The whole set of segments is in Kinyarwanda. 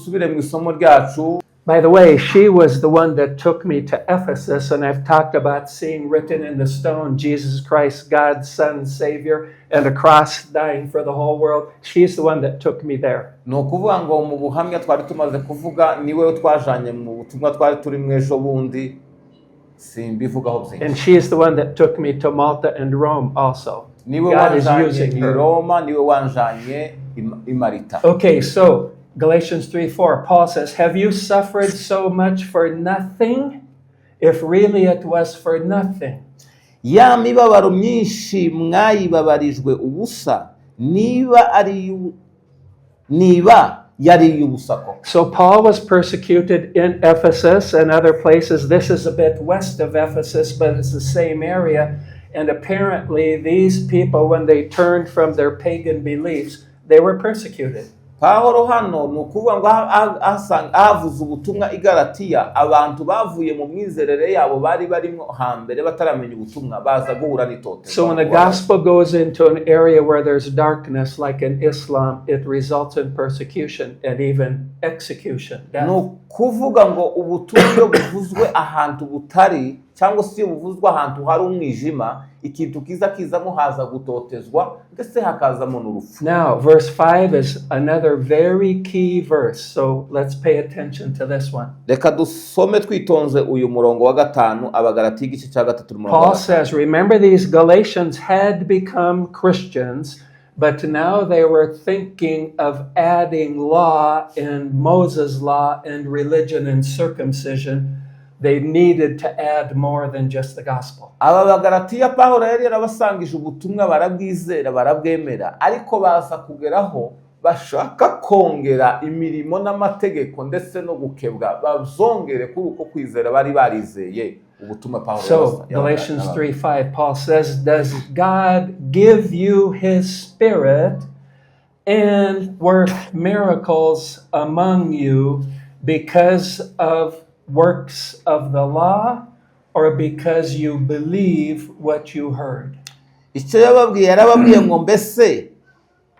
dusubire mu isomo ryacu. By the way, she was the one that took me to Ephesus, and I've talked about seeing written in the stone, Jesus Christ, God's Son, Savior, and a cross dying for the whole world. She's the one that took me there. No kuvuga ngo mu buhamya twari tumaze kuvuga niwe twajanye mu butumwa twari turi mwejo bundi simbivugaho byinshi. And she is the one that took me to Malta and Rome also. Niwe God is wanjanye using i her. Roma, niwe wanjanye i Marita. Okay, so Galatians 3:4, Paul says, have you suffered so much for nothing? If really it was for nothing. Ya mibabaro myinshi mwayibabarijwe ubusa niba yari ubusa ko. So Paul was persecuted in Ephesus and other places. This is a bit west of Ephesus, but it's the same area. And apparently these people, when they turned from their pagan beliefs, they were persecuted. Pawulo hano nukuvuga ngo avuze ubutumwa i Galatiya, abantu bavuye mu mwizerere yabo bari barimo hambere bataramenya ubutumwa baza guhura n'itote. So when the gospel goes into an area where there's darkness, like in Islam, it results in persecution and even execution. Nukuvuga ngo ubutumwa buvuzwe ahantu butari cyangwa se buvuzwe ahantu hari umwijima, ikintu kiza muhaza gutotezwa ndetse hakazamo n'urupfu. Now, verse 5 is another very key verse. So let's pay attention to this one. Reka dusome twitonze uyu murongo wa 5 Abagalatiya igice cya 3 Paul says, remember these Galatians had become Christians, but now they were thinking of adding law and Moses' law and religion and circumcision. They needed to add more than just the gospel. Aba Bagalatiya Pawulo yari yarabasangije ubutumwa barabwizera barabwemera, ariko baza kugeraho bashaka kongera imirimo n'amategeko ndetse no gukebwa bazongere kuri uko kwizera bari barizeye ubutumwa Pawulo. So Galatians 3:5, Paul says, does God give you his spirit and work miracles among you because of works of the law or because you believe what you heard? Icyo yarababwiye ngo mbese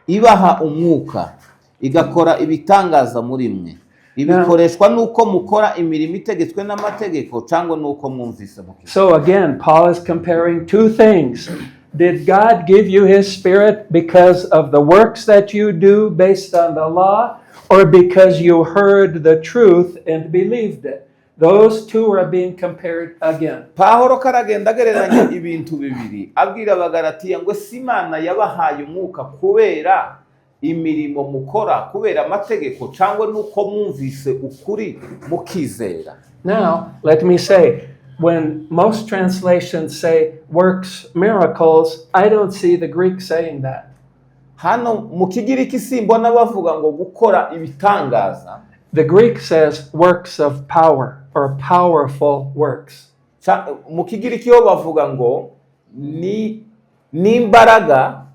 ibaha umwuka igakora ibitangaza muri mwe ibikoreshwa nuko mukora imirimo itegetswe n'amategeko cyangwa nuko mwumvise mu. So again, Paul is comparing two things. Did God give you his spirit because of the works that you do based on the law, or because you heard the truth and believed it? Those two are being compared again. Pawulo karagenda agereranya ibintu bibiri abwira Abagalatiya ngo Imana yabahaye umwuka kubera imirimo mukora kubera amategeko cyangwa nuko mwumvise ukuri mukizera. Now, let me say, when most translations say works miracles, I don't see the Greek saying that. Hano mu Kigiriki simbona bavuga ngo gukora ibitangaza. The Greek says works of power or powerful works. Mu Kigiriki ho bavuga ngo ni imbaraga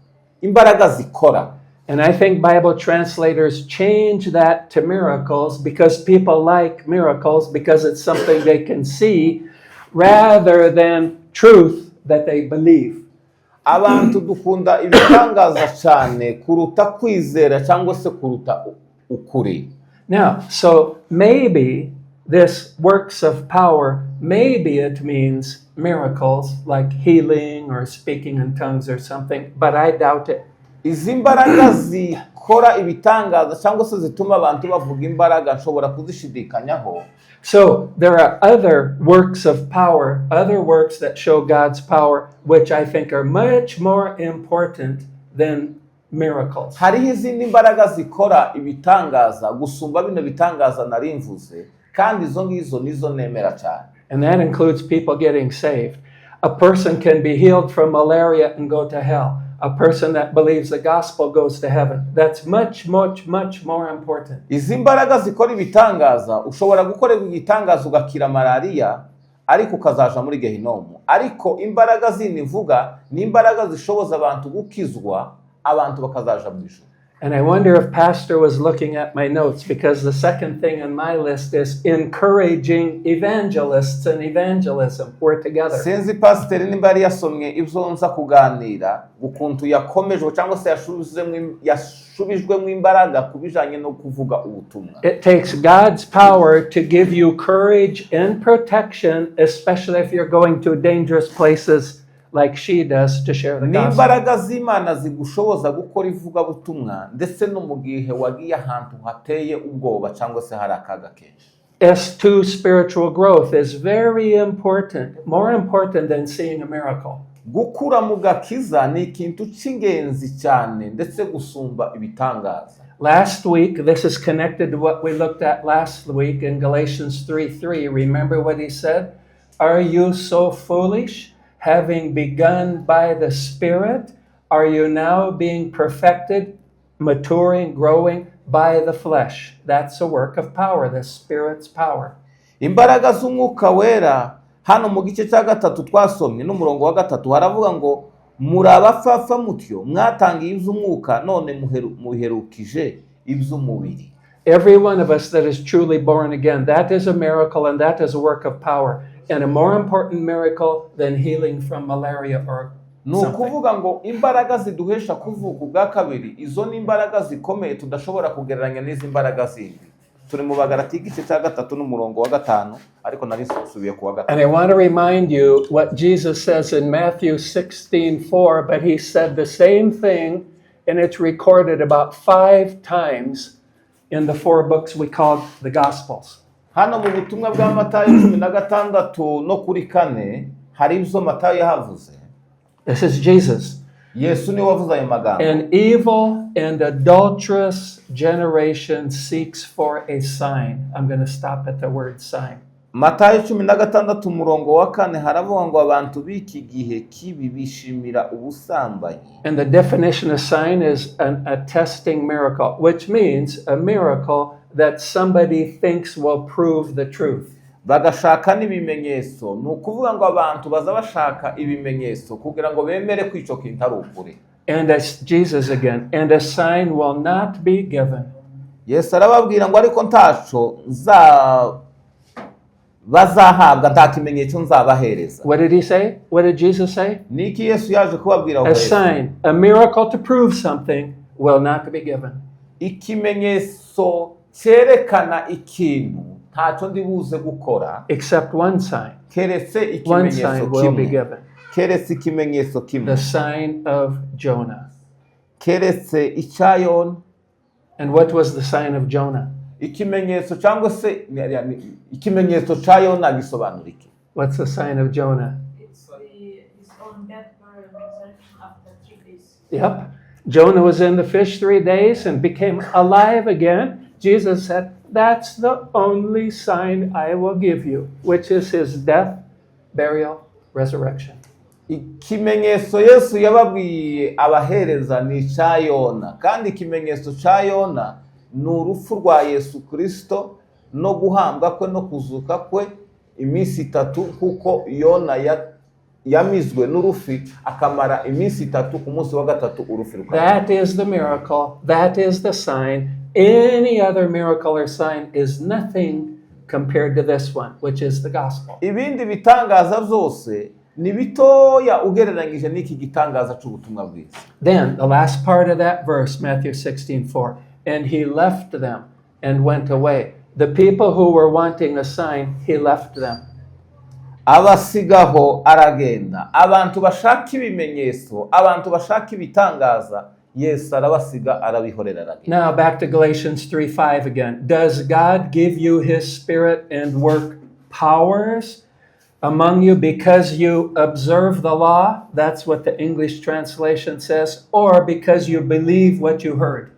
zikora. And I think Bible translators change that to miracles because people like miracles because it's something they can see rather than truth that they believe. Abantu dukunda ibitangaza cyane kuruta kwizera cyangwa se kuruta ukuri. Now, so maybe this works of power, maybe it means miracles like healing or speaking in tongues or something, but I doubt it. Izi mbaraga zikora ibitangaza cyangwa se zituma abantu bavuga imbaraga nshobora kuzishidikanyaho. So there are other works of power, other works that show God's power, which I think are much more important than miracles. Hariho izindi mbaraga zikora ibitangaza gusumba bino bitangaza nari mvuze kandi izo ngizo nizo nemera cyane. And that includes people getting saved. A person can be healed from malaria and go to hell. A person that believes the gospel goes to heaven. That's much, much, much more important. Izi mbaraga zikora ibitangaza ushobora gukorera igitangaza ugakira malaria ariko ukazaja muri gehinomu. Ariko imbaraga zindi mvuga ni imbaraga zishoboza abantu gukizwa abantu bakazaja mu ijuru. And I wonder if Pastor was looking at my notes, because the second thing on my list is encouraging evangelists and evangelism. We're together. sinzi pasiteri nimba yari yasomye ibyo nza kuganira ukuntu yakomejwe cyangwa se yashubijwemo imbaraga ku bijanye no kuvuga ubutumwa. It takes God's power to give you courage and protection, especially if you're going to dangerous places like she does, to share the ni gospel. imbaraga z'Imana zigushoboza gukora ivugabutumwa ndetse no mu gihe wagiye ahantu hateye ubwoba cyangwa se hari akaga kenshi. S2 spiritual growth is very important, more important than seeing a miracle. Gukura mu gakiza ni ikintu cy'ingenzi cyane ndetse gusumba ibitangaza. Last week, this is connected to what we looked at last week in Galatians 3:3. Remember what he said? Are you so foolish? Having begun by the Spirit, are you now being perfected, maturing, growing by the flesh? That's a work of power, the Spirit's power. Imbaraga z'umwuka wera hano mu gice cya gatatu twasomye n'umurongo wa gatatu haravuga ngo murabafafa mutyo mwatangiye iby'umwuka none muherukije iby'umubiri. Every one of us that is truly born again, that is a miracle and that is a work of power. And a more important miracle than healing from malaria or something. Nukuvuga ngo imbaraga ziduhesha kuvuka ubwa kabiri izo ni imbaraga zikomeye tudashobora kugereranya n'izi imbaraga zindi. Turi mu Bagalatiya igice cya gatatu n'umurongo wa gatanu ariko nari nsubiye ku wa gatatu. And I want to remind you what Jesus says in Matthew 16:4, but he said the same thing and it's recorded about 5 times in the 4 books we call the Gospels. Hano mu butumwa bwa Matayo 16 no kuri 4 hari ibyo Matayo yahavuze. This is Jesus. Yesu ni wavuze ayo magambo. An evil and adulterous generation seeks for a sign. I'm going to stop at the word sign. Matayo 16 umurongo wa 4 haravuga ngo abantu b'iki gihe kibi bishimira ubusambanyi. And the definition of sign is a testing miracle, which means a miracle that somebody thinks will prove the truth. Bagashaka n'ibimenyetso ni ukuvuga ngo abantu baza bashaka ibimenyetso kugira ngo bemere ko icyo kintu ari ukuri. And as Jesus again, and a sign will not be given. Yesu arababwira ngo ariko ntaco bazahabwa nta kimenyetso nzabahereza. What did he say? What did Jesus say? Niki Yesu yaje kubabwira A sign, a miracle to prove something will not be given. Ikimenyetso cyerekana ikintu ntacyo ndibuze gukora Except one sign. keretse One ikimenyetso sign will be kimwe. given. Keretse ikimenyetso kimwe. The sign of Jonah. Keretse icya Yona. And what was the sign of Jonah? Ikimenyetso cyangwa se ikimenyetso cya Yona gisobanura iki? What's the sign of Jonah? It's his own death, burial, and resurrection after 3 days. Yep. Jonah was in the fish 3 days and became alive again. Jesus said, that's the only sign I will give you, which is his death, burial, resurrection. Ikimenyetso Yesu yababwiye abahereza ni icya Yona, kandi ikimenyetso cya Yona ni urupfu rwa Yesu Kristo no guhambwa kwe no kuzuka kwe iminsi 3 kuko Yona yamizwe n'urufi akamara iminsi 3 ku munsi wa gatatu urufi rukaba. That is the miracle. That is the sign. Any other miracle or sign is nothing compared to this one, which is the gospel. Ibindi bitangaza byose ni bitoya ugereranyije n'iki gitangaza cy'ubutumwa bwiza. Then the last part of that verse, Matthew 16:4, and he left them and went away. The people who were wanting a sign, he left them. Abasigaho aragenda. Abantu bashaka ibimenyetso, abantu bashaka ibitangaza, Yesu arabasiga arabihorera aragenda. Now back to Galatians 3:5 again. Does God give you his spirit and work powers among you because you observe the law? That's what the English translation says. Or because you believe what you heard.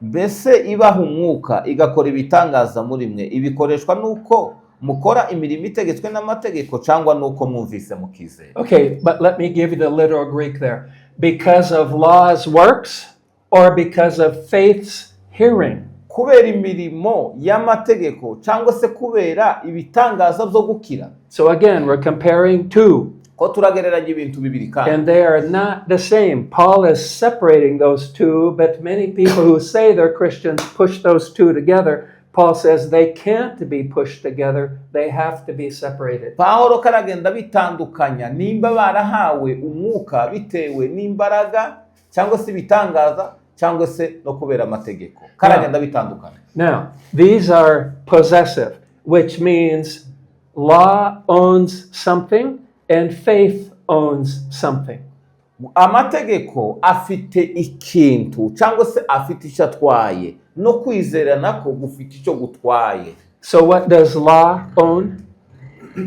Mbese ibaha umwuka igakora ibitangaza muri mwe ibikoreshwa nuko mukora imirimo itegetswe n'amategeko cyangwa nuko mwumvise mukizera. Okay, but let me give you the literal Greek there. Because of law's works or because of faith's hearing? Kubera imirimo y'amategeko cyangwa se kubera ibitangaza byo gukira. So again, we're comparing two. ko turagereranya ibintu bibiri kandi And they are not the same. Paul is separating those two, but many people who say they're Christians push those two together. Paul says they can't be pushed together. They have to be separated. Pawulo karagenda bitandukanya nimba barahawe umwuka bitewe n'imbaraga cyangwa se ibitangaza cyangwa se no kubera amategeko karagenda bitandukanya. Now, these are possessive, which means law owns something and faith owns something. Amategeko afite ikintu cyangwa se afite icyo atwaye no kwizera nako gufite icyo gutwaye. So what does law own?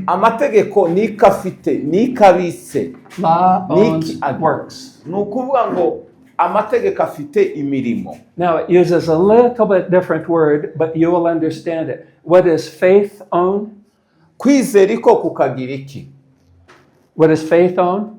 Amategeko niko afite niko abitse. Law owns works. Ni ukuvuga ngo amategeko afite imirimo. Now it uses a little bit different word, but you will understand it. What does faith own? Kwizera ko kukagira iki? What does faith own?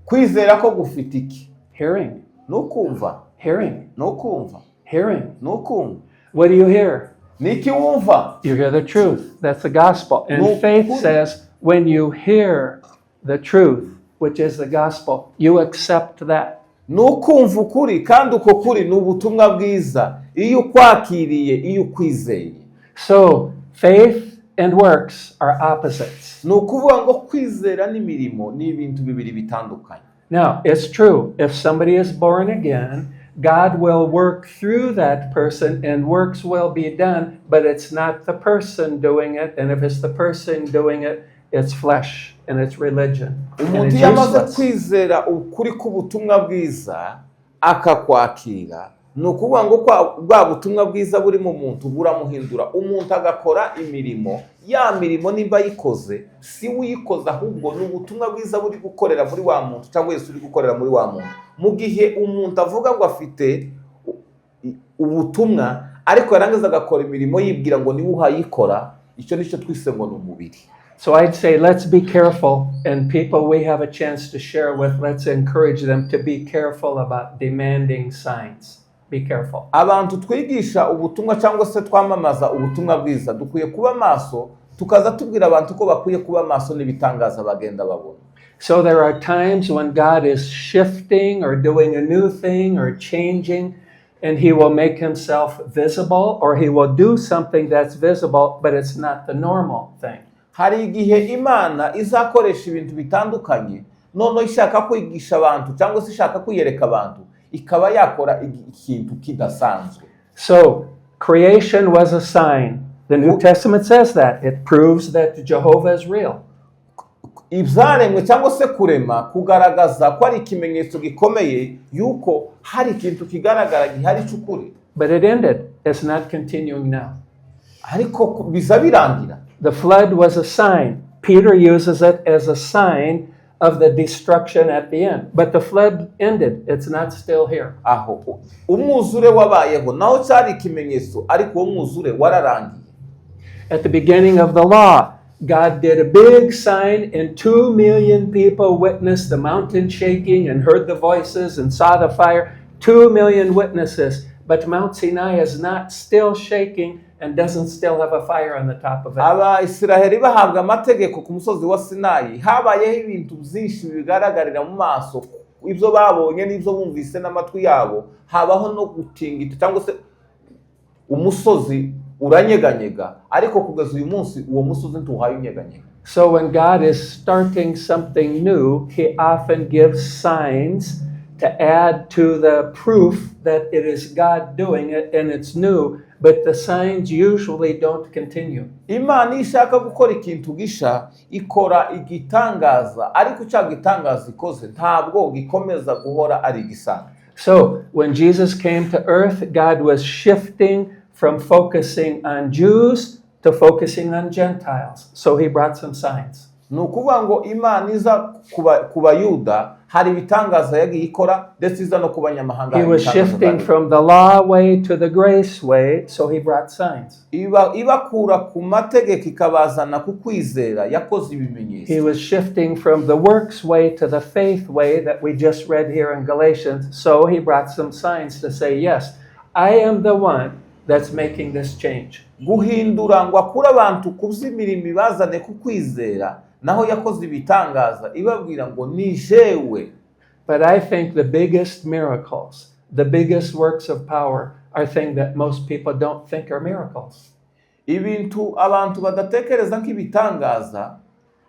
Kwizera ko gufite iki? Hearing. No kumva. Hearing. No kumva. Hearing. No kumva. What do you hear? Niki wumva. You hear the truth. That's the gospel. And No faith kumva. says when you hear the truth, which is the gospel, you accept that. No kumva ukuri kandi uko kuri ni ubutumwa bwiza iyo ukwakiriye iyo ukwizeye. So faith and works are opposites. Ni ukuvuga ngo kwizera n'imirimo ni ibintu bibiri bitandukanye. Now, it's true. If somebody is born again, God will work through that person and works will be done, but it's not the person doing it. And if it's the person doing it, it's flesh and it's religion. And Umuntu it's yamaze useless. kwizera ukuri k'ubutumwa bwiza akakwakira ni ukuvuga ngo bwa butumwa bwiza buri mu muntu buramuhindura umuntu agakora imirimo ya mirimo nimba yikoze si uyikoza ahubwo ni ubutumwa bwiza buri gukorera muri wa muntu cyangwa Yesu uri gukorera muri wa muntu mu gihe umuntu avuga ngo afite ubutumwa ariko yarangiza agakora imirimo yibwira ngo niwe uhayikora icyo nicyo twise ngo ni umubiri. So I'd say let's be careful, and people we have a chance to share with, let's encourage them to be careful about demanding signs. Be careful. Abantu twigisha ubutumwa cyangwa se twamamaza ubutumwa bwiza dukwiye kuba maso tukaza tubwira abantu ko bakwiye kuba maso n'ibitangaza bagenda babona. So there are times when God is shifting or doing a new thing or changing, and he will make himself visible, or he will do something that's visible, but it's not the normal thing. Hari igihe Imana izakoresha ibintu bitandukanye none ishaka kwigisha abantu cyangwa se ishaka kwiyereka abantu ikaba yakora ikintu kidasanzwe. So creation was a sign. The New Testament says that. It proves that Jehovah is real. Ibyaremwe cyangwa se kurema kugaragaza ko ari ikimenyetso gikomeye yuko hari ikintu kigaragara gihari cy'ukuri. But it ended. It's not continuing now. Ariko biza birangira. The flood was a sign. Peter uses it as a sign of the destruction at the end. But the flood ended. It's not still here. Aho umwuzure wabayeho naho cyari ikimenyetso ariko uwo mwuzure wararangiye. At the beginning of the law, God did a big sign and 2 million people witnessed the mountain shaking and heard the voices and saw the fire. 2 million witnesses. But Mount Sinai is not still shaking and doesn't still have a fire on the top of it. Abaisiraheli bahabwa amategeko ku musozi wa Sinayi habayeho ibintu byinshi bigaragarira mu maso ibyo babonye n'ibyo bumvise n'amatwi yabo habaho no gutingita cyangwa se umusozi uranyeganyega ariko kugeza uyu munsi uwo musozi ntuhaye unyeganyega. So when God is starting something new, he often gives signs to add to the proof that it is God doing it and it's new, but the signs usually don't continue. Imana ishaka gukora ikintu gisha ikora igitangaza ariko cya gitangaza ikoze ntabwo gikomeza guhora ari gisanzwe. So when Jesus came to earth, God was shifting from focusing on Jews to focusing on Gentiles. So he brought some signs. Ni ukuvuga ngo Imana iza ku bayuda hari ibitangaza yagiye ikora ndetse iza no ku banyamahanga. He was shifting from the law way to the grace way, so he brought signs. Ibakura ku mategeko ikabazana ku kwizera yakoze ibimenyetso. He was shifting from the works way to the faith way that we just read here in Galatians, so he brought some signs to say, yes, I am the one that's making this change. guhindura ngo akure abantu ku by'imirimo ibazane ku kwizera, naho yakoze ibitangaza ibabwira ngo ni jewe. But I think the biggest miracles, the biggest works of power are things that most people don't think are miracles. Ibintu abantu badatekereza nk'ibitangaza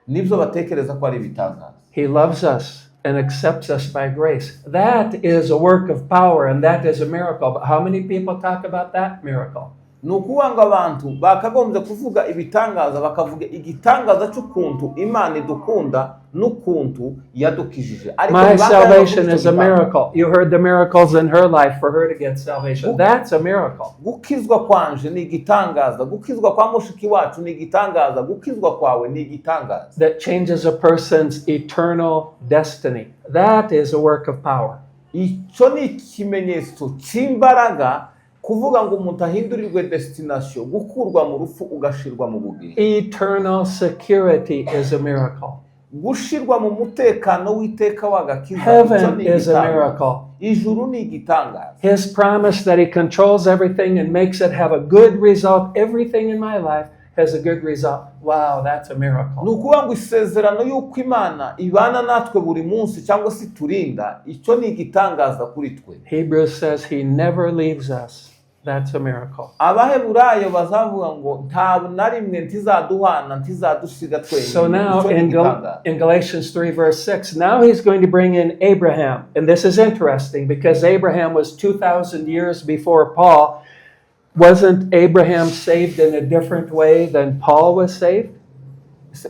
nibyo batekereza ko ari ibitangaza. He loves us and accepts us by grace. That is a work of power and that is a miracle. But how many people talk about that miracle? Ni ukuvuga ngo abantu bakagombye kuvuga ibitangaza, bakavuga igitangaza cy'ukuntu Imana idukunda n'ukuntu yadukijije. My salvation is a miracle. You heard the miracles in her life for her to get salvation. That's a miracle. Gukizwa kwanje ni igitangaza, gukizwa kwa mushiki wacu ni igitangaza, gukizwa kwawe ni igitangaza. That changes a person's eternal destiny. That is a work of power. Icyo ni ikimenyetso cy'imbaraga, kuvuga ngo umuntu ahindurirwe destination, gukurwa mu rupfu ugashirwa mu bugingo. Eternal security is a miracle. Gushirwa mu mutekano w'iteka w'agakiza. Heaven is a miracle. Ijuru ni igitangaza. His promise that he controls everything and makes it have a good result. Everything in my life has a good result. Wow, that's a miracle. Ni ukuvuga ngo isezerano y'uko Imana ibana natwe buri munsi cyangwa se turinda, icyo ni igitangaza kuri twe. Hebrews says he never leaves us. That's a miracle. Abaheburayo bazavuga ngo nta na rimwe ntizaduhana ntizadusiga twenyine. So now in Galatians 3 verse 6, now he's going to bring in Abraham. And this is interesting because Abraham was 2,000 years before Paul. Wasn't Abraham saved in a different way than Paul was saved?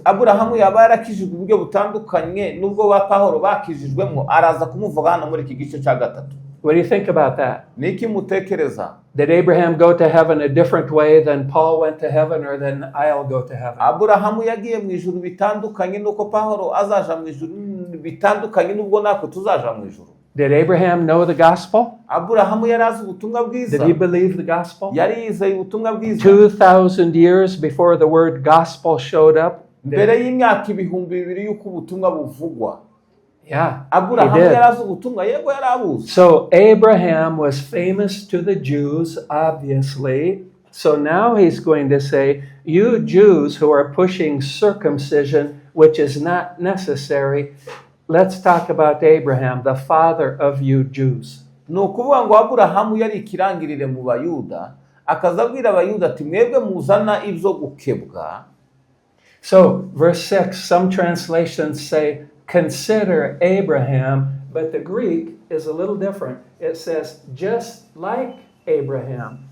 Aburahamu yaba yarakijijwe uburyo butandukanye nubwo ba Pawulo bakijijwemo, araza kumuvuga hano muri iki gice cya gatatu. What do you think about that? Niki mutekereza? Did Abraham go to heaven a different way than Paul went to heaven or than I'll go to heaven? Aburahamu yagiye mu ijuru bitandukanye nuko Pawulo azaja mu ijuru bitandukanye nubwo natwe tuzaja mu ijuru. Did Abraham know the gospel? Aburahamu yari azi ubutumwa bwiza. Did he believe the gospel? Yari yizeye ubutumwa bwiza. 2,000 years before the word gospel showed up. Mbere y'imyaka 2,000 y'uko ubutumwa buvugwa. Yeah, Aburahamu he did. yari azi ubutumwa, yego yari abuzi. So Abraham was famous to the Jews, obviously. So now he's going to say, you Jews who are pushing circumcision, which is not necessary, let's talk about Abraham, the father of you Jews. Ni ukuvuga ngo Aburahamu yari ikirangirire mu Bayuda, akazabwira Abayuda ati mwebwe muzana ibyo gukebwa. So verse 6, some translations say, consider Abraham, but the Greek is a little different. It says, just like Abraham,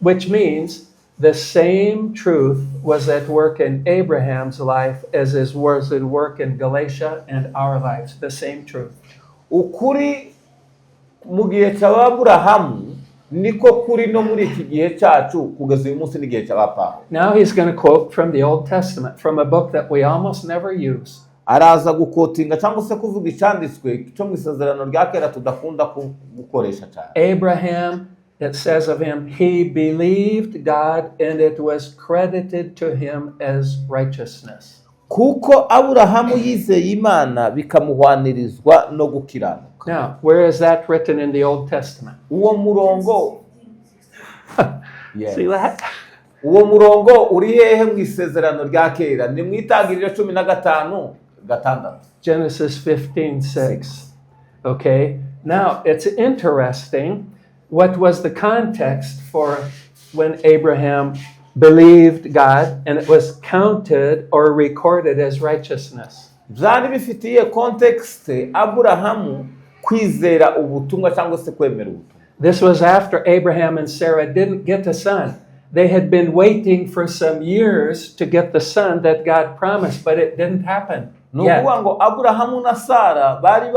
which means the same truth was at work in Abraham's life as it was at work in Galatia and our lives. The same truth. Ukuri mu gihe cy'Aburahamu niko kuri no muri iki gihe cyacu kugeza uyu munsi n'igihe cy'Abapawulo. Now he's going to quote from the Old Testament, from a book that we almost never use. Araza gukotinga cyangwa se kuvuga icyanditswe cyo mu isezerano rya kera tudakunda gukoresha cyane. Abraham, it says of him, he believed God and it was credited to him as righteousness. Kuko Aburahamu yizeye Imana bikamuhwanirizwa no gukiranuka. Now, where is that written in the Old Testament? Uwo murongo yes. See that? Uwo murongo uri hehe mu isezerano rya kera? Ni mu Itangiriro 15:6. Genesis 15:6. Okay. Now, it's interesting. What was the context for when Abraham believed God and it was counted or recorded as righteousness? Byari bifitiye context Aburahamu kwizera ubutumwa cyangwa se kwemera ubutumwa. This was after Abraham and Sarah didn't get a son. They had been waiting for some years to get the son that God promised, but it didn't happen yet. Nukuvuga ngo Aburahamu na Sara bari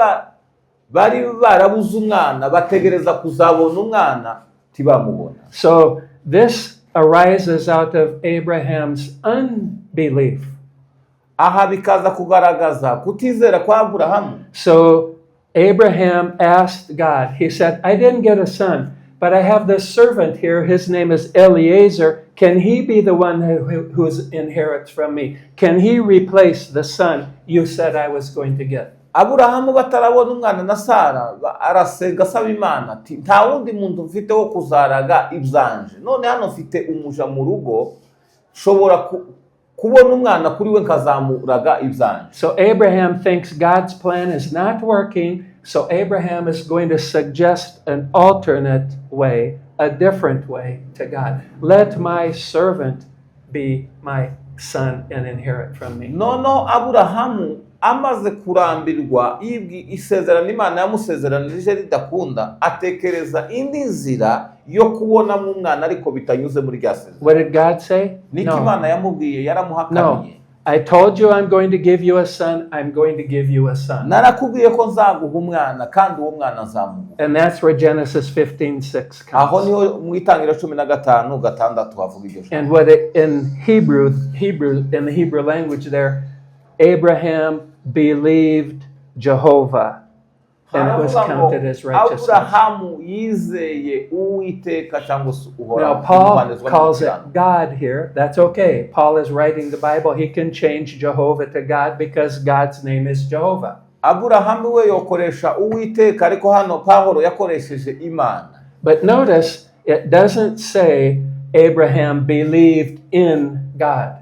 barabuze umwana, bategereza kuzabona umwana tibamubona. So this arises out of Abraham's unbelief. Aha bikaza kugaragaza kutizera kwa Aburahamu. So Abraham asked God, he said, I didn't get a son, but I have this servant here. His name is Eliezer. Can he be the one who inherits from me? Can he replace the son you said I was going to get? aburahamu batarabona umwana na sara arasenga asaba imana ati nta wundi muntu mfite wo kuzaraga ibyanje, none hano mfite umuja mu rugo shobora kubona umwana kuri we nkazamuraga ibyanje. So Abraham thinks God's plan is not working, so Abraham is going to suggest an alternate way, a different way to God. Let my servant be my son and inherit from me. Nono aburahamu amaze kurambirwa isezerano Imana yamusezeranije ridakunda, atekereza indi nzira yo kubonamo umwana ariko bitanyuze muri rya sezerano. What did God say? Niki Imana yamubwiye, yaramuhakaniye. I told you I'm going to give you a son, I'm going to give you a son. Narakubwiye ko nzaguha umwana kandi uwo mwana nzamuha. And that's where Genesis 15:6 Aho comes. niho mu itangiriro 15:6 havuga iryo jambo. And what in the Hebrew language there, Abraham believed Jehovah, and it was counted as righteousness. Aburahamu yizeye Uwiteka cyangwa se Now Uhoraho. Paul calls it God here. That's okay. Paul is writing the Bible. He can change Jehovah to God because God's name is Jehovah. Aburahamu we yokoresha Uwiteka, ariko hano Pawulo yakoresheje Imana. But notice it doesn't say Abraham believed in God.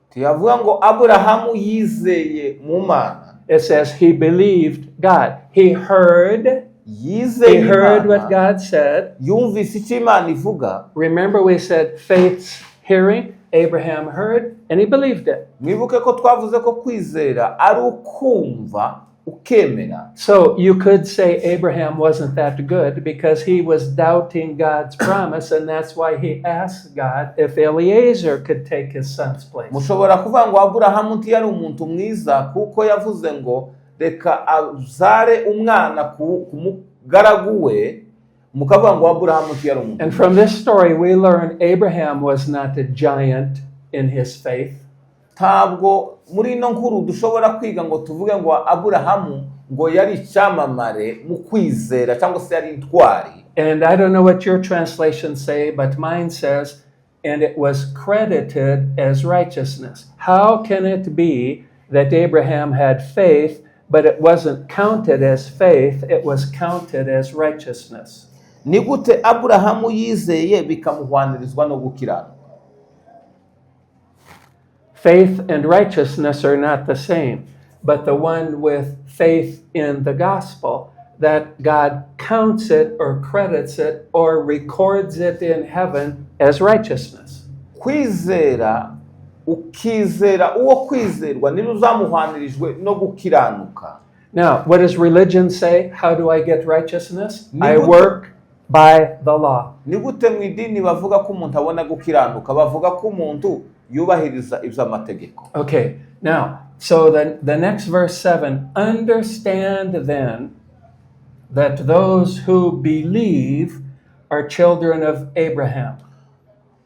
Tiyavuga ngo Aburahamu yizeye mu Mana. It says he believed God. He heard what God said. Yumvise icyo Imana ivuga. Remember we said faith's hearing. Abraham heard and he believed it. Mwibuke ko twavuze ko kwizera ari ukumva ukemera. So you could say Abraham wasn't that good because he was doubting God's promise, and that's why he asked God if Eliezer could take his son's place. Mushobora kuvuga ngo Aburahamu ntiyari umuntu mwiza kuko yavuze ngo reka azare umwana ku mugaragu we, mukavuga ngo Aburahamu ntiyari umuntu. And from this story we learn Abraham was not a giant in his faith. Ntabwo muri ino nkuru dushobora kwiga ngo tuvuge ngo Aburahamu ngo yari icyamamare mu kwizera cyangwa se yari intwari. And I don't know what your translations say, but mine says, and it was credited as righteousness. How can it be that Abraham had faith, but it wasn't counted as faith, it was counted as righteousness? Ni gute Aburahamu yizeye bikamuhwanirizwa no gukiranuka? Faith and righteousness are not the same, but the one with faith in the gospel, that God counts it or credits it or records it in heaven as righteousness. Kwizera ukizera uwo kwizerwa niwe uzamuhwanirijwe no gukiranuka. Now, what does religion say? How do I get righteousness? I work by the law. Ni gute mu idini bavuga ko umuntu abona gukiranuka? Bavuga ko umuntu yubahiriza iby'amategeko. Okay, now, so the next verse 7, understand then that those who believe are children of Abraham.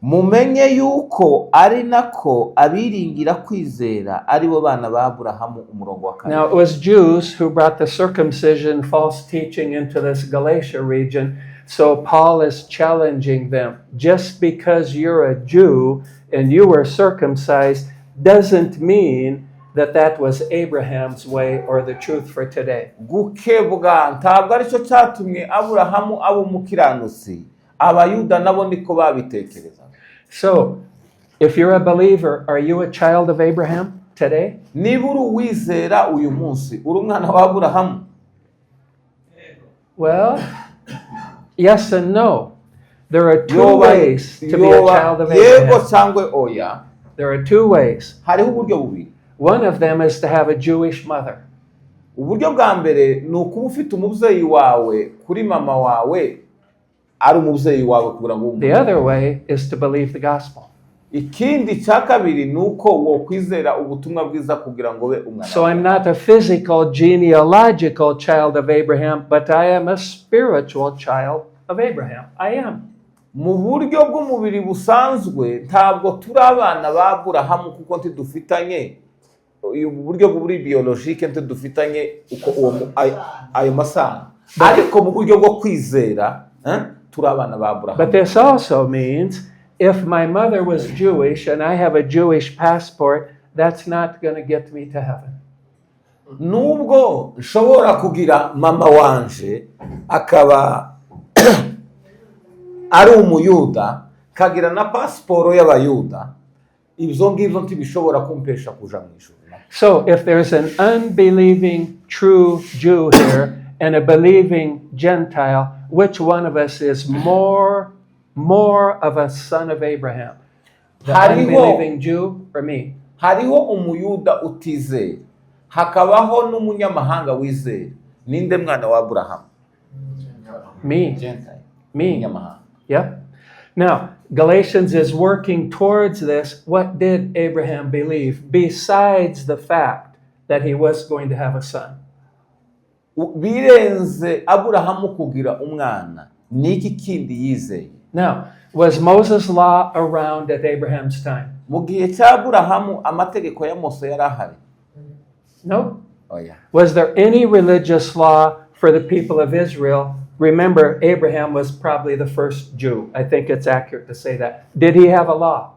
Mumenye yuko ari nako abiringira kwizera ari bo bana ba Aburahamu. Umurongo wa 4. Now, it was Jews who brought the circumcision false teaching into this Galatia region. So Paul is challenging them. Just because you're a Jew and you were circumcised doesn't mean that that was Abraham's way or the truth for today. Gukebwa ntabwo ari cyo cyatumye Aburahamu aba umukiranutsi. Abayuda nabo niko babitekereza. So, if you're a believer, are you a child of Abraham today? Niba uri uwizera uyu munsi uri umwana wa Aburahamu. Well, yes and no. There are two ways to be a child of Yego Abraham. cyangwa oya. There are two ways. Hariho uburyo bubiri. One of them is to have a Jewish mother. Uburyo bwa mbere ni ukuba ufite umubyeyi wawe kuri mama wawe ari umubyeyi wawe kugira ngo The other way is to believe the gospel. Ikindi cya kabiri ni uko wo kwizera ubutumwa bwiza kugira ngo be umwana. So I'm not a physical, genealogical child of Abraham, but I am a spiritual child of Abraham. I am. Mu buryo bw'umubiri busanzwe ntabwo turi abana ba Aburahamu kuko ntidufitanye uburyo bw'uri biologique ntidufitanye uko ayo masano. Ariko mu buryo bwo kwizera turi abana ba Aburahamu. But this also means if my mother was Jewish and I have a Jewish passport, that's not going to get me to heaven. nubwo nshobora kugira mama wanje akaba ari umuyuda kagira na pasiporo y'abayuda, ibyo ngibyo ntibishobora kumpesha kuja mu ijuru. So if there's an unbelieving true Jew here and a believing Gentile, which one of us is more of a son of Abraham? The unbelieving Jew or me? Hariho umuyuda utizera, hakabaho n'umunyamahanga wizera. Ninde mwana wa Abrahamu? Me. Gentile. Me. Yep. Now, Galatians is working towards this. What did Abraham believe besides the fact that he was going to have a son? Birenze Aburahamu kugira umwana, niki kindi yizeye? Now, was Moses' law around at Abraham's time? Mu gihe cya Aburahamu amategeko ya Mose yari ahari? No. Oh yeah. Was there any religious law for the people of Israel? Remember, Abraham was probably the first Jew. I think it's accurate to say that. Did he have a law?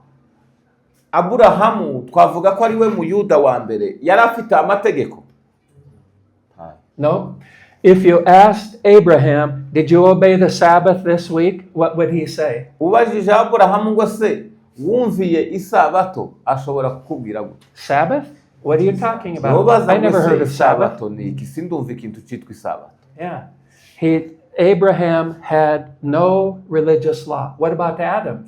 Aburahamu twavuga ko ari we muyuda wa mbere, yari afite amategeko? No. If you asked Abraham, did you obey the Sabbath this week? What would he say? Ubajije Aburahamu ngo se wumviye isabato, ashobora kukubwira gute? Sabbath? What are you talking about? I never heard of Sabbath. Niki sindumva ikintu cyitwa isabato. Yeah. Abraham had no religious law. What about Adam?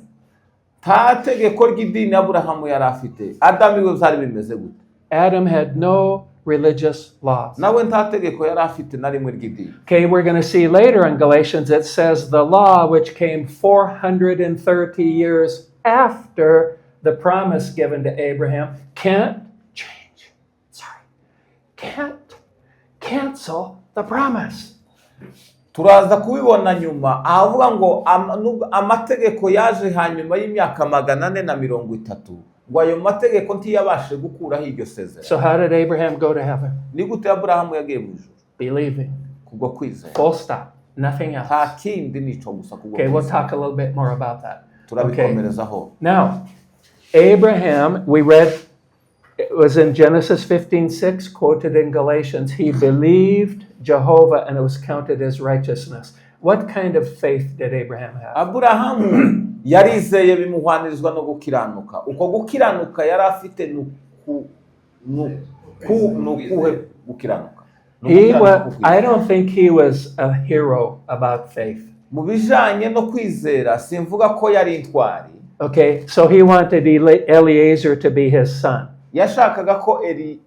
Nta tegeko ry'idini Aburahamu yari afite. Adamu iwe byari bimeze gute? Adam had no religious laws. Nawe nta tegeko yari afite na rimwe ry'idini. Okay, we're going to see later in Galatians it says the law which came 430 years after the promise given to Abraham can't cancel the promise. Turaza kubibona nyuma avuga ngo amategeko yaje hanyuma y'imyaka 430 ngo ayo mategeko ntiyabashe gukuraho iryo sezerano. So how did Abraham go to heaven? Ni gute Aburahamu yagiye mu ijuru? Believing. Kubwo kwizera. Full stop. Nothing else. Nta kindi nico gusa kubwo. Okay, we'll talk a little bit more about that. Turabikomerezaho. Now, Abraham, we read, it was in Genesis 15:6, quoted in Galatians. He believed Jehovah and it was counted as righteousness. What kind of faith did Abraham have? Aburahamu yarizeye bimuhwanirizwa no gukiranuka. Uko gukiranuka yari afite nukuhe gukiranuka. I don't think he was a hero about faith. Mu bijanye no kwizera simvuga ko yari intwari. Okay, so he wanted Eliezer to be his son. Yashakaga ko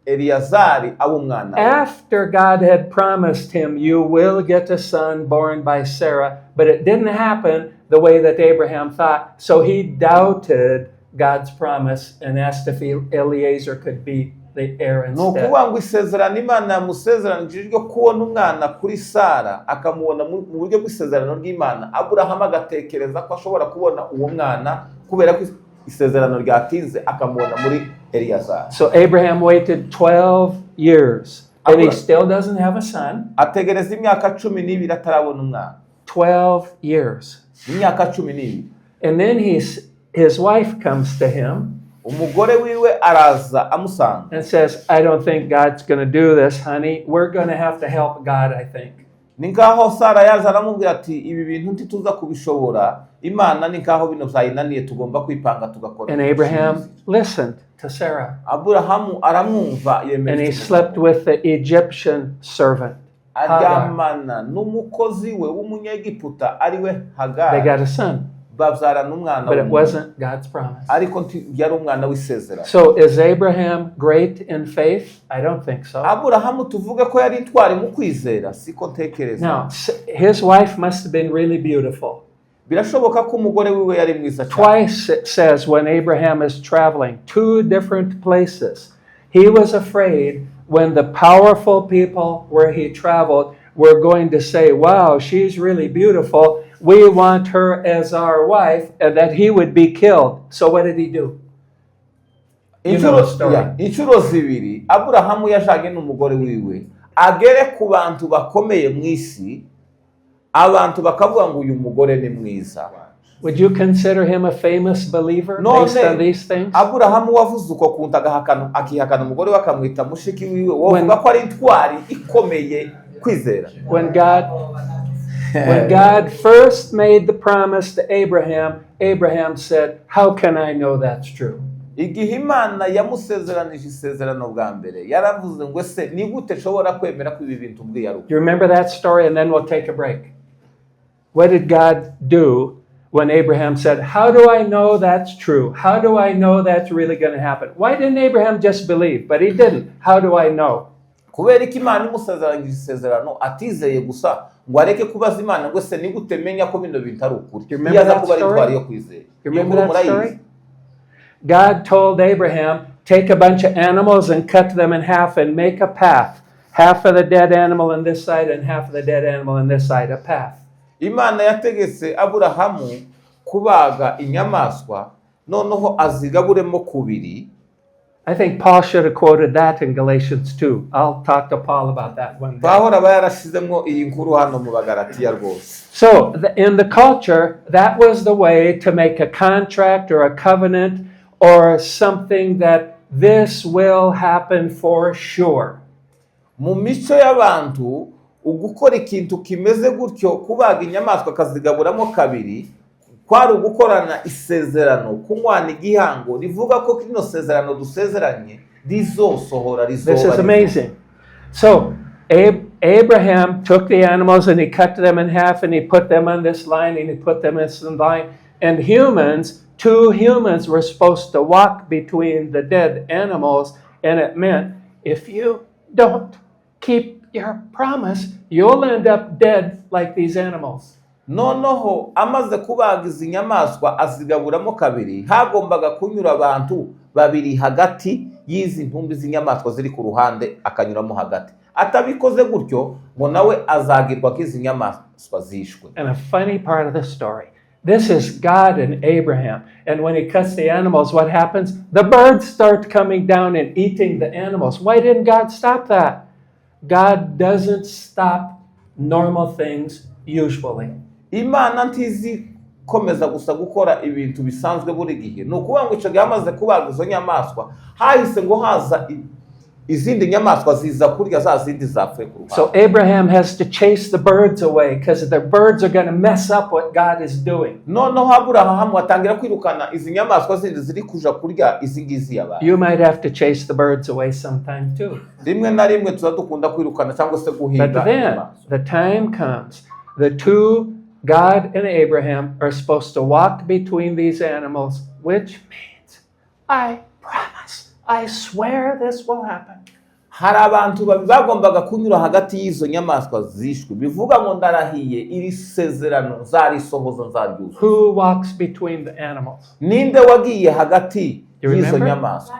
Eliyazari aba umwana. After God had promised him, you will get a son born by Sarah, but it didn't happen the way that Abraham thought. So he doubted God's promise and asked if Eliezer could be the heir instead. No kuvuga ngo isezerano Imana yamusezeranije ryo kubona umwana kuri Sara akamubona mu buryo bw'isezerano ry'Imana. Aburahamu agatekereza ko ashobora kubona uwo mwana kubera ko isezerano ryatinze akamubona muri Eliyazari. So Abraham waited 12 years and he still doesn't have a son. Ategereza imyaka 12 atarabona umwana. 12 years. Imyaka 12. And then his wife comes to him. Umugore wiwe araza amusanga. And says, I don't think God's going to do this, honey. We're going to have to help God, I think. Ninkaho Sara yaza aramubwira ati ibi bintu ntituza kubishobora. Imana ninkaho bino byayinaniye tugomba kwipanga tugakora. And Abraham listened to Sarah. Aburahamu aramwumva yemera. And he slept with the Egyptian servant. Aryamana n'umukozi we w'umunyegiputa ari we Hagar. They got a son. But it wasn't God's promise. So is Abraham great in faith? I don't think so. Now, his wife must have been really beautiful. Twice it says when Abraham is traveling, 2 different places, he was afraid when the powerful people where he traveled were going to say, wow, she's really beautiful. We want her as our wife, and that he would be killed. So what did he do? You know the story. Inshuro zibiri Aburahamu yashanye n'umugore wiwe agere ku bantu bakomeye mu isi, abantu bakavuga ngo uyu mugore ni mwiza, Would you consider him a famous believer None based on these things? aburahamu wavuze uko kuntu akihakana umugore we akamwita mushiki wiwe wovuga ko ari intwari ikomeye kwizera. When God first made the promise to Abraham, Abraham said, "How can I know that's true?" Igihe Imana yamusezeranije isezerano bwa mbere yaravuze ngo ese ni gute nshobora kwemera ko ibi bintu mbwiye ari You remember that story, and then we'll take a break. What did God do when Abraham said, "How do I know that's true? How do I know that's really going to happen?" Why didn't Abraham just believe? But he didn't. How do I know? kubera ko Imana imusezeranije isezerano atizeye gusa ngo areke kubaza Imana ngo ese ni gute menya ko bino bintu ari ukuri. Yaza kuba ari intwari yo kwizera. You remember that story? God told Abraham, "Take a bunch of animals and cut them in half and make a path. Half of the dead animal on this side and half of the dead animal on this side, a path." Imana yategetse Aburahamu kubaga inyamaswa noneho azigaburemo kubiri. I think Paul should have quoted that in Galatians 2. I'll talk to Paul about that one day. Pawulo aba yarashizemo iyi nkuru hano mu Bagalatiya rwose. So, in the culture, that was the way to make a contract or a covenant or something that this will happen for sure. Mu mico y'abantu ugukora ikintu kimeze gutyo kubaga inyamaswa akazigaburamo kabiri kwari ugukorana isezerano kunywana igihango rivuga ko kino sezerano dusezeranye rizosohora rizoba. This is amazing. So Abraham took the animals and he cut them in half and he put them on this line and he put them in this line. And two humans were supposed to walk between the dead animals, and it meant if you don't keep your promise, you'll end up dead like these animals. Noneho amaze kubaga izi nyamaswa azigaburamo kabiri hagombaga kunyura abantu babiri hagati y'izi ntumbi z'inyamaswa ziri ku ruhande akanyuramo hagati. Atabikoze gutyo ngo nawe azagirwa ko izi nyamaswa zishwe. And a funny part of the story, this is God and Abraham. And when he cuts the animals, what happens? The birds start coming down and eating the animals. Why didn't God stop that? God doesn't stop normal things usually. Imana ntizikomeza gusa gukora ibintu bisanzwe buri gihe. No kuvuga ngo icyo yamaze kubaga izo nyamaswa hahise ngo haza izindi nyamaswa ziza kurya za zindi zapfuye ku ruhande. So Abraham has to chase the birds away because the birds are going to mess up what God is doing. Noneho Aburahamu atangira kwirukana izi nyamaswa zindi ziri kuja kurya izi ngizi yabaye. You might have to chase the birds away sometime too. Rimwe na rimwe tuzadukunda kwirukana cyangwa se guhiga. But then the time comes, the two, God and Abraham, are supposed to walk between these animals, which means, I promise, I swear this will happen. Hari abantu bagombaga kunyura hagati y'izo nyamaswa zishwe bivuga ngo ndarahiye iri sezerano nzarisohoza nzaryuzuza. Who walks between the animals? Ninde wagiye hagati y'izo nyamaswa?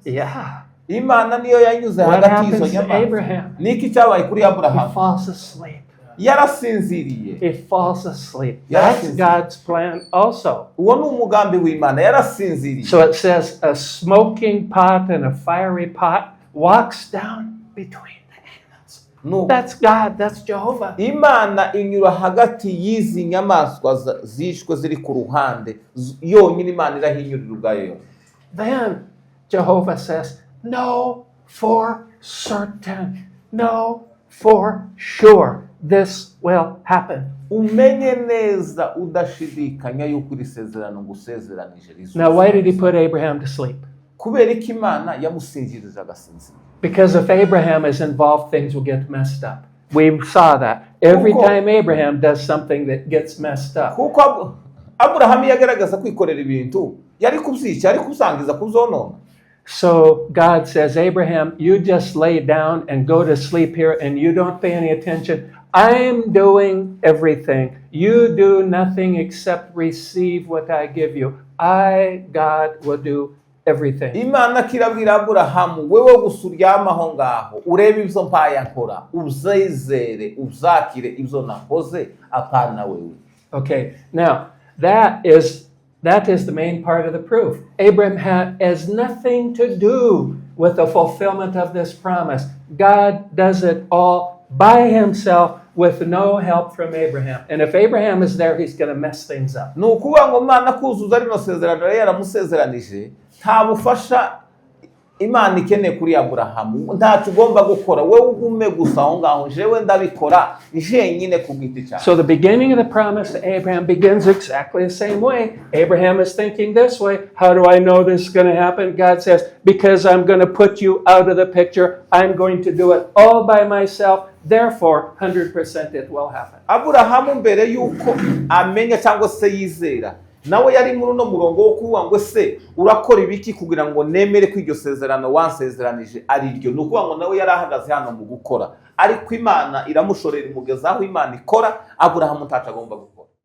Yeah. Imana niyo yanyuze hagati y'izo nyamaswa. Niki cyabaye kuri Aburahamu? He falls asleep. Yarasinziriye. He falls asleep. That's God's plan also. Uwo ni umugambi w'Imana, yarasinziriye. So it says a smoking pot and a fiery pot walks down between the animals. No. That's God, that's Jehovah. Imana inyura hagati y'izi nyamaswa zishwe ziri ku ruhande yonyine Imana irahinyurira ubwayo. Then Jehovah says, "No, for certain. No, for sure. This will happen." Umenye neza udashidikanya yuko iri sezerano ngusezeranije rizo. Now why did he put Abraham to sleep? Kubera ko Imana yamusinziriza agasinzira. Because if Abraham is involved, things will get messed up. We saw that. Every time Abraham does something that gets messed up. Kuko Aburahamu yagerageza kwikorera ibintu yari kubyica yari kusangiza kuzonona. So God says, Abraham, you just lay down and go to sleep here and you don't pay any attention. I'm doing everything. You do nothing except receive what I give you. I, God, will do everything. Imana kirabwira Aburahamu wewe gusa uryamaho ngaho urebe ibyo mpaye nkora uzizere uzakire ibyo nakoze apana wewe. Okay, now that is the main part of the proof. Abraham has nothing to do with the fulfillment of this promise. God does it all by himself with no help from Abraham. And if Abraham is there, he's going to mess things up. ni ukuvuga ngo Imana kuzuza rino sezerano yari yaramusezeranije nta bufasha Imana ikeneye kuri Aburahamu, ntacyo ugomba gukora, wowe ugume gusa aho ngaho, jewe ndabikora jenyine ku giti cyawe. So the beginning of the promise to Abraham begins exactly the same way. Abraham is thinking this way. How do I know this is going to happen? God says, because I'm going to put you out of the picture. I'm going to do it all by myself. Therefore, 100% it will happen. Aburahamu mbere yuko amenya cyangwa se yizera, nawe yari muri uno murongo wo kuvuga ngo se urakora ibiki kugira ngo nemere ko iryo sezerano wansezeranije ari ryo. Ni ukuvuga ngo nawe yari ahagaze hano mu gukora, ariko Imana iramushorera imugeza aho Imana ikora, Aburahamu ntacyo agomba gukora.